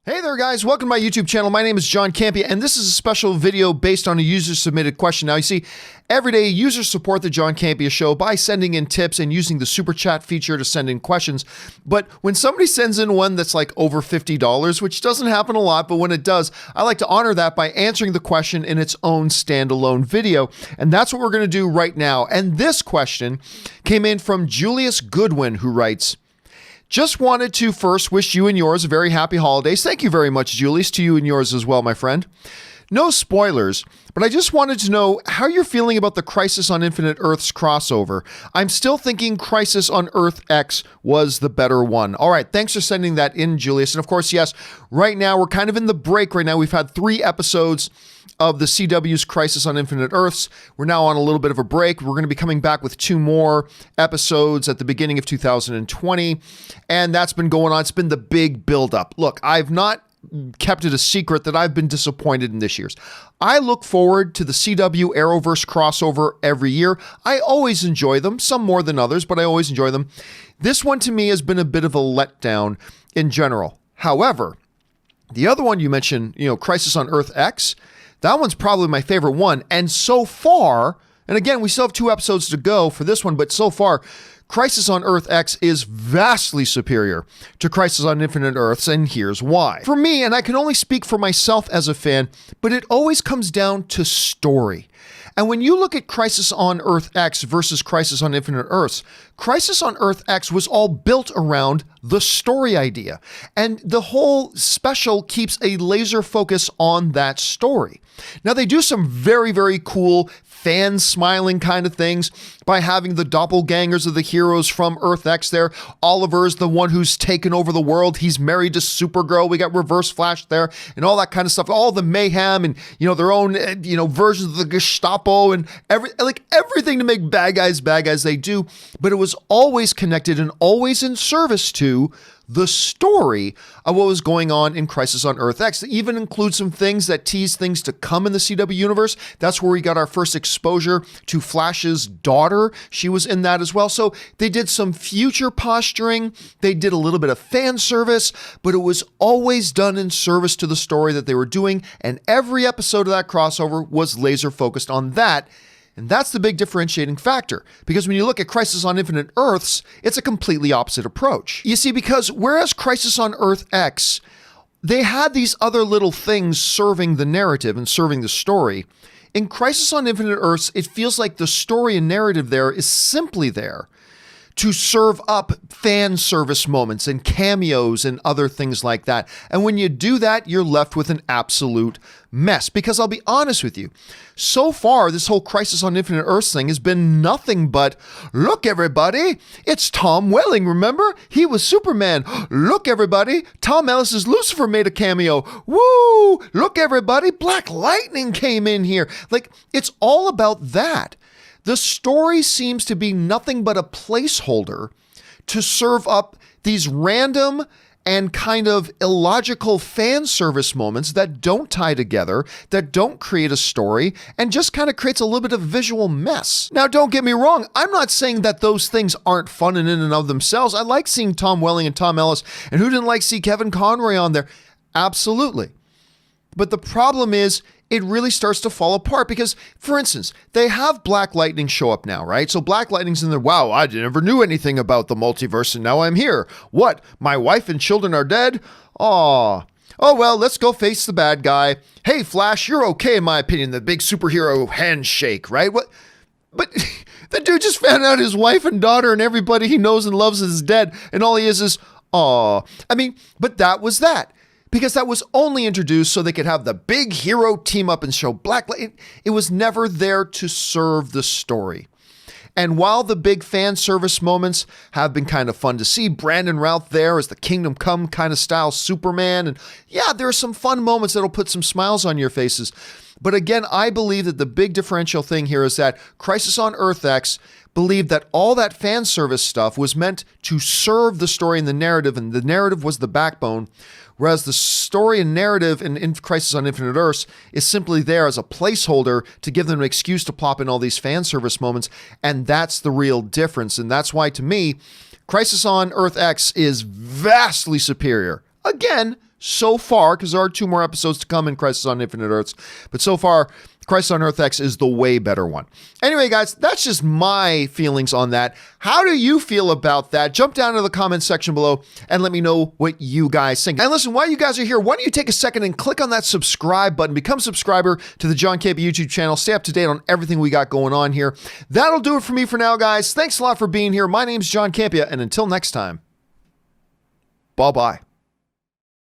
Hey there guys, welcome to my YouTube channel. My name is John Campea and this is a special video based on a user submitted question. Now you see, every day users support the John Campea Show by sending in tips and using the super chat feature to send in questions. But when somebody sends in one that's like over $50, which doesn't happen a lot, but when it does, I like to honor that by answering the question in its own standalone video. And that's what we're gonna do right now. And this question came in from Julius Goodwin, who writes, just wanted to first wish you and yours a very happy holidays. Thank you very much, Julius. To you and yours as well, my friend. No spoilers, but I just wanted to know how you're feeling about the Crisis on Infinite Earths crossover. I'm still thinking Crisis on Earth X was the better one. All right, thanks for sending that in, Julius. And of course, yes, right now we're kind of in the break right now. We've had 3 episodes of the CW's Crisis on Infinite Earths. We're now on a little bit of a break. We're going to be coming back with 2 more episodes at the beginning of 2020. And that's been going on. It's been the big buildup. Look, I've not kept it a secret that I've been disappointed in this year's. I look forward to the CW Arrowverse crossover every year. I always enjoy them, some more than others, but I always enjoy them. This one to me has been a bit of a letdown in general. However, the other one you mentioned, Crisis on Earth X, that one's probably my favorite one. And so far, and again, we still have 2 episodes to go for this one, but so far, Crisis on Earth X is vastly superior to Crisis on Infinite Earths, and here's why. For me, and I can only speak for myself as a fan, but it always comes down to story. And when you look at Crisis on Earth X versus Crisis on Infinite Earths, Crisis on Earth X was all built around the story idea. And the whole special keeps a laser focus on that story. Now, they do some very, very cool fan smiling kind of things by having the doppelgangers of the heroes from Earth X there. Oliver's the one who's taken over the world. He's married to Supergirl. We got Reverse Flash there and all that kind of stuff. All the mayhem and, their own, versions of the Gestapo and everything to make bad guys they do. But it was always connected and always in service to the story of what was going on in Crisis on Earth X. They even include some things that tease things to come in the CW universe. That's where we got our first exposure to Flash's daughter. She was in that as well. So they did some future posturing. They did a little bit of fan service, but it was always done in service to the story that they were doing. And every episode of that crossover was laser focused on that. And that's the big differentiating factor, because when you look at Crisis on Infinite Earths, it's a completely opposite approach. You see, because whereas Crisis on Earth X, they had these other little things serving the narrative and serving the story, in Crisis on Infinite Earths, it feels like the story and narrative there is simply there to serve up fan service moments and cameos and other things like that. And when you do that, you're left with an absolute mess. Because I'll be honest with you, so far, this whole Crisis on Infinite Earths thing has been nothing but, look everybody, it's Tom Welling, remember? He was Superman. Look everybody, Tom Ellis's Lucifer made a cameo. Woo! Look everybody, Black Lightning came in here. It's all about that. The story seems to be nothing but a placeholder to serve up these random and kind of illogical fan service moments that don't tie together, that don't create a story, and just kind of creates a little bit of a visual mess. Now, don't get me wrong. I'm not saying that those things aren't fun in and of themselves. I like seeing Tom Welling and Tom Ellis, and who didn't like see Kevin Conroy on there? Absolutely. But the problem is, it really starts to fall apart because, for instance, they have Black Lightning show up now, right? So Black Lightning's in there, wow, I never knew anything about the multiverse and now I'm here. What? My wife and children are dead? Aw. Oh, well, let's go face the bad guy. Hey, Flash, you're okay in my opinion, the big superhero handshake, right? What? But the dude just found out his wife and daughter and everybody he knows and loves is dead, and all he is, aw. But that was that. Because that was only introduced so they could have the big hero team up and show Black Lightning. It was never there to serve the story. And while the big fan service moments have been kind of fun to see, Brandon Routh there as the Kingdom Come kind of style Superman, and yeah, there are some fun moments that'll put some smiles on your faces. But again, I believe that the big differential thing here is that Crisis on Earth X believed that all that fan service stuff was meant to serve the story and the narrative was the backbone, whereas the story and narrative in Crisis on Infinite Earths is simply there as a placeholder to give them an excuse to plop in all these fan service moments, and that's the real difference. And that's why, to me, Crisis on Earth X is vastly superior, again, so far, because there are 2 more episodes to come in Crisis on Infinite Earths, but so far, Crisis on Earth X is the way better one. Anyway, guys, that's just my feelings on that. How do you feel about that? Jump down to the comments section below and let me know what you guys think. And listen, while you guys are here, why don't you take a second and click on that subscribe button, become a subscriber to the John Campea YouTube channel, stay up to date on everything we got going on here. That'll do it for me for now, guys. Thanks a lot for being here. My name's John Campea, and until next time, bye-bye.